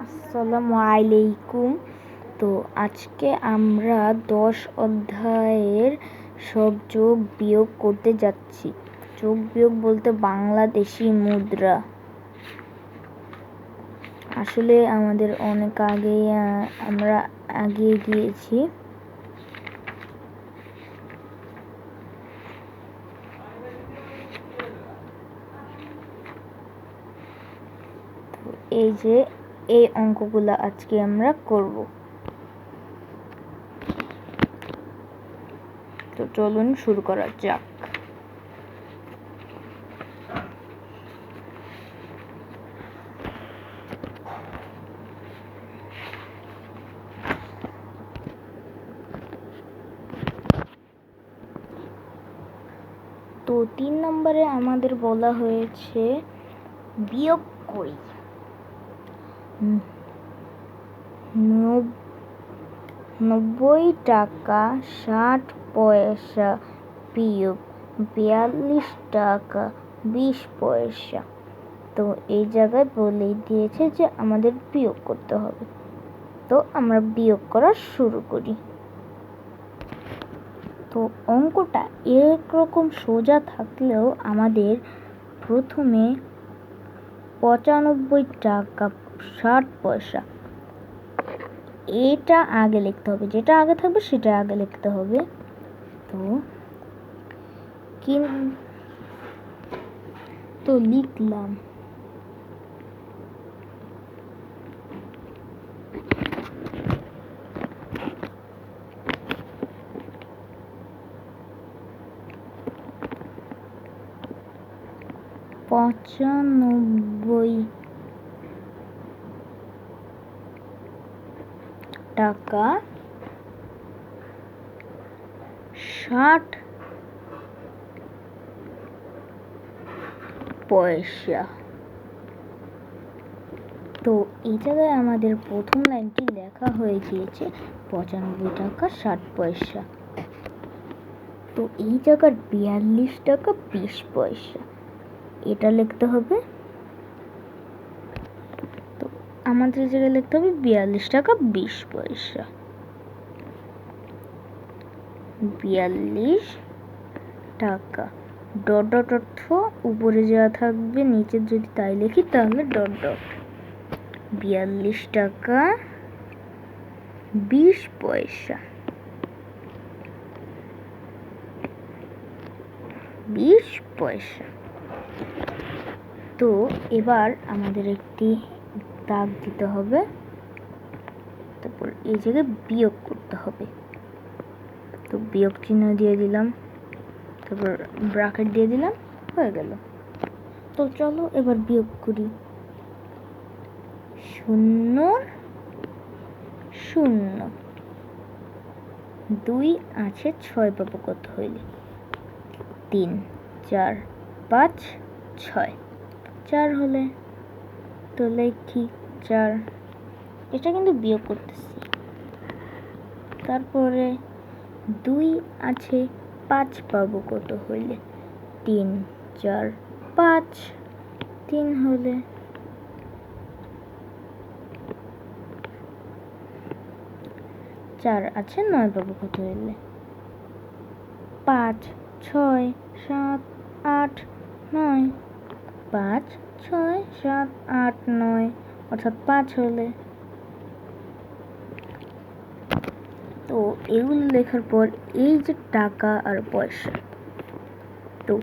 আসসালামু আলাইকুম। তো আজকে আমরা 10 অধ্যায়ের সব যোগ বিয়োগ করতে যাচ্ছি। যোগ বিয়োগ বলতে বাংলাদেশি মুদ্রা। আসলে আমাদের অনেক আগে আমরা এগিয়ে গিয়েছি। এই যে এই অঙ্কগুলো আজকে আমরা করব। তো চলুন শুরু করা যাক। তো 3 নম্বরে আমাদের বলা হয়েছে বিয়োগ করি। 90 টাকা 60 পয়সা বিয়োগ 42 টাকা 20 পয়সা। তো এই জায়গায় বলেই দিয়েছে যে আমাদের বিয়োগ করতে হবে। তো আমরা বিয়োগ করা শুরু করি। তো অঙ্কটা এরকম সোজা থাকলেও আমাদের প্রথমে 95 টাকা 60 পয়সা এটা আগে লিখতে হবে, যেটা আগে থাকবে সেটা আগে লিখতে হবে। তো লিখলাম। পঁচানব্বই টাকা 60 পয়সা। তো এই জায়গায় আমাদের প্রথম লাইনটি লেখা হয়ে গিয়েছে 95 টাকা 60 পয়সা। তো এই জায়গার 42 টাকা 20 পয়সা এটা লিখতে হবে। তো আমাদের জায়গায় লিখতে হবে 42 টাকা 20 পয়সা। 42 টাকা ডট ডট অর্থ উপরে যাওয়া থাকবে, নিচে যদি তাই লিখি তাহলে ডট ডট। 42 টাকা 20 পয়সা। 20 পয়সা। তো এবার আমাদের একটি দাগ দিতে হবে, তারপর এই জায়গায় বিয়োগ করতে হবে। তো বিয়োগ চিহ্ন দিয়ে দিলাম, তারপর ব্র্যাকেট দিয়ে দিলাম, হয়ে গেল। তো চলো এবার বিয়োগ করি। 0 0 2 আছে 6 পাবো কত হইলে? 3 4 5 6 4 হলে তো লিখি 4। এটা কিন্তু বিয়োগ করতেছি। তারপরে 2 আছে 5 পাবো কত হইলে? 3 4 5 3 হলে। 4 আছে 9 পাবো কত হইলে? 5 6 7 8 9 5 6 7 8 9 অর্থাৎ 5 হলে। তো এগুলো লেখার পর এই যে টাকা আর পয়সা, তো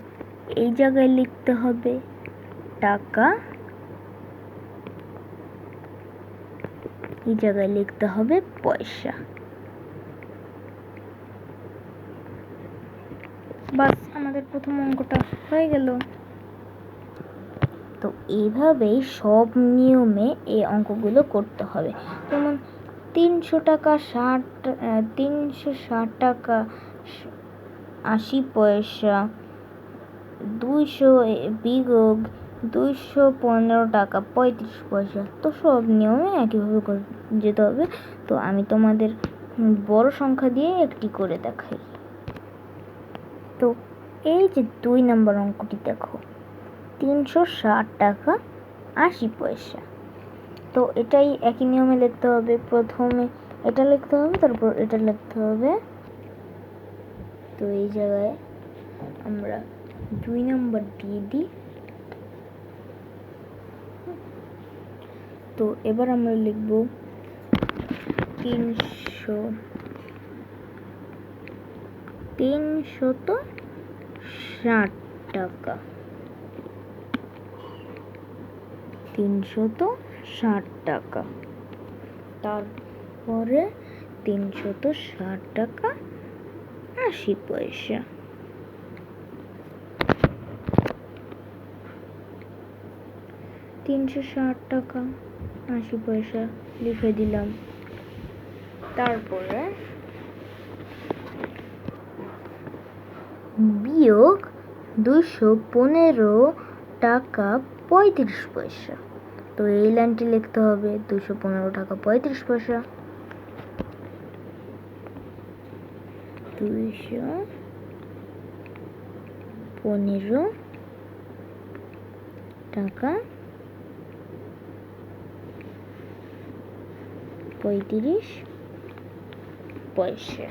এই জায়গায় লিখতে হবে টাকা, এই জায়গায় লিখতে হবে পয়সা। বাস আমাদের প্রথম অঙ্কটা হয়ে গেল। তো এইভাবেই সব নিয়মে এই অঙ্কগুলো করতে হবে। যেমন 360 টাকা 80 পয়সা, 200 বিয়োগ 215 টাকা 35 পয়সা। তো সব নিয়মে একইভাবে করে যেতে হবে। তো আমি তোমাদের বড় সংখ্যা দিয়ে একটি করে দেখাই। তো এই যে 2 নম্বর অঙ্কটি দেখো, 360 টাকা 80 পয়সা। তো এটাই একই নিয়মে লিখতে হবে, প্রথমে এটা লিখতে হবে তারপর এটা লিখতে হবে। তো এই জায়গায় আমরা 2 নম্বর দিয়ে দিই। তো এবার আমরা লিখব 360 টাকা। 360 টাকা, তারপরে 360 টাকা 80 পয়সা। টাকা 80 পয়সা লিখে দিলাম। তারপরে বিয়োগ 215 টাকা 35 পয়সা। তো এই লাইনটি লিখতে হবে 215 টাকা 35 পয়সা। 215 টাকা 35 পয়সা।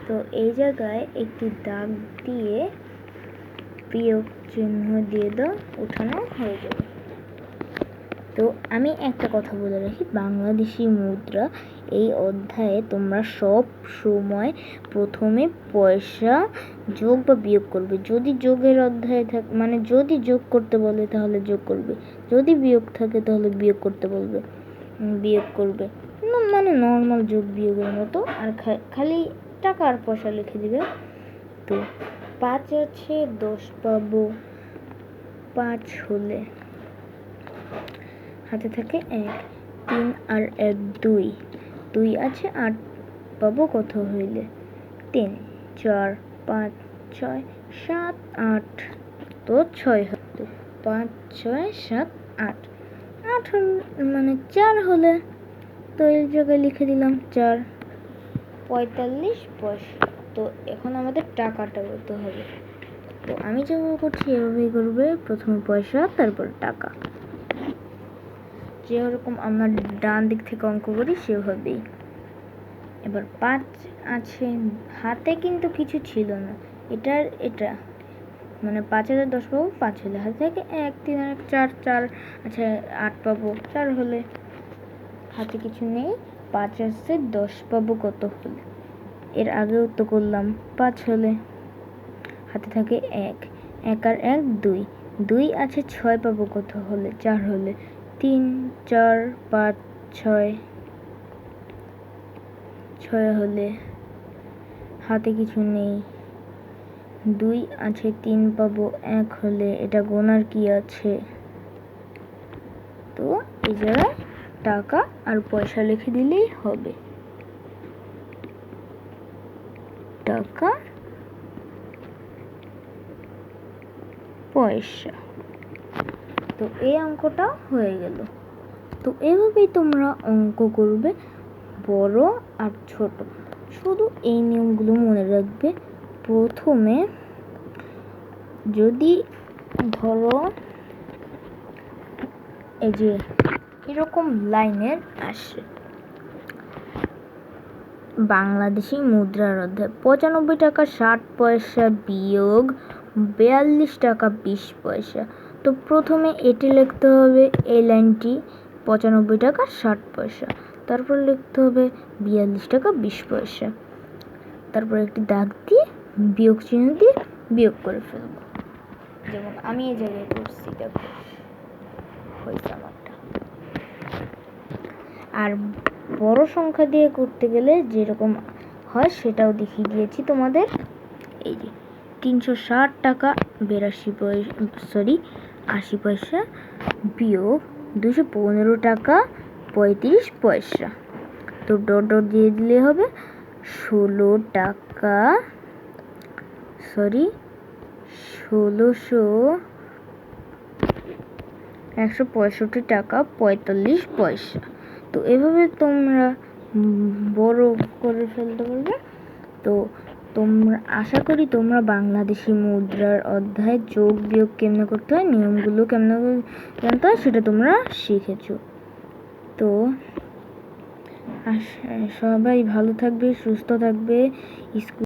তো এই জায়গায় একটি দাগ দিয়ে বিয়োগ চিহ্ন দিয়ে দাও, উঠানো হয়ে যাবে। তো আমি একটা কথা বলে রাখি, বাংলাদেশি মুদ্রা এই অধ্যায়ে তোমরা সব সময় প্রথমে পয়সা যোগ বা বিয়োগ করবে। যদি যোগের অধ্যায়ে থাকে, মানে যদি যোগ করতে বলে তাহলে যোগ করবে, যদি বিয়োগ থাকে তাহলে বিয়োগ করতে বলবে, বিয়োগ করবে, মানে নর্মাল যোগ বিয়োগের মতো। আর খালি টাকা আর পয়সা লিখে দিবে। তো 5 আছে 10 পাবো, 5 হলে হাতে থাকে 1, 3 আর 1 2, 2 আছে 8 পাবো কত হইলে 3, 4, 5, 6, 7, 8। তো 6 হতো, 5, 6, 7, 8, 8 মানে 4 হলে, তো এই জায়গায় লিখে দিলাম 4, 45 পয়সা। তো এখন আমাদের টাকাটা করতে হবে। তো আমি যেভাবে করছি এভাবেই করবে, প্রথমে পয়সা তারপর টাকা, যেরকম আমরা ডান দিক থেকে অঙ্ক করি সেভাবেই। এবার 5 আছে হাতে, কিন্তু কিছু ছিল না, এটা মানে 5 হাজার 10 পাবো, 5 হলে হাতে থেকে 1, 3 আর 4, 4 আচ্ছা 8 পাবো 4 হলে, হাতে কিছু নেই, 5 আসছে 10 পাবো কত হলে, এর আগেও তো করলাম 5 হলে, হাতে থাকে 1, 1 আর 1 2, 2 আছে 6 পাবো কত হলে 4 হলে, 3, 4, 5, 6, 6 হলে, হাতে কিছু নেই, 2 আছে 3 পাবো 1 হলে, এটা গোনার কি আছে। তো এই জায়গায় টাকা আর পয়সা লিখে দিলেই হবে, টাকা পয়সা। তো এই অঙ্কটা হয়ে গেল। তো এভাবেই তোমরা অঙ্ক করবে, বড় আর ছোট। শুধু এই নিয়মগুলো মনে রাখবে। প্রথমে যদি ধরো এই যে এরকম লাইনের আসে, বাংলাদেশি মুদ্রার অধ্যায় 95 টাকা 60 পয়সা বিয়োগ 42 টাকা 20 পয়সা। তো প্রথমে এটি লিখতে হবে, এই লাইনটি 95 টাকা 60 পয়সা, তারপর লিখতে হবে 42 টাকা 20 পয়সা, তারপর একটি দাগ দিয়ে বিয়োগ চিহ্ন দিয়ে বিয়োগ করে ফেলবো, যেমন আমি এই জায়গায় করছি, দেখো হয়েছে আমারটা। আর বড় সংখ্যা দিয়ে করতে গেলে যেরকম হয় সেটাও দেখিয়ে দিয়েছি তোমাদের। এই যে 360 টাকা 80 পয়সা বিয়োগ 215 টাকা 35 পয়সা। তো ডট ডট দিয়ে দিলে হবে 1,665 টাকা 45 পয়সা। তো এভাবে তোমরা বড় করে ফেলতে পারবে। তো তোমরা আশা করি তোমরা বাংলাদেশি মুদ্রার অধ্যায় যোগ বিয়োগ কেমনে করতে হয়, নিয়মগুলো কেমনে জানতে হয় সেটা তোমরা শিখেছো। তো সবাই ভালো থাকবে, সুস্থ থাকবে। স্কুল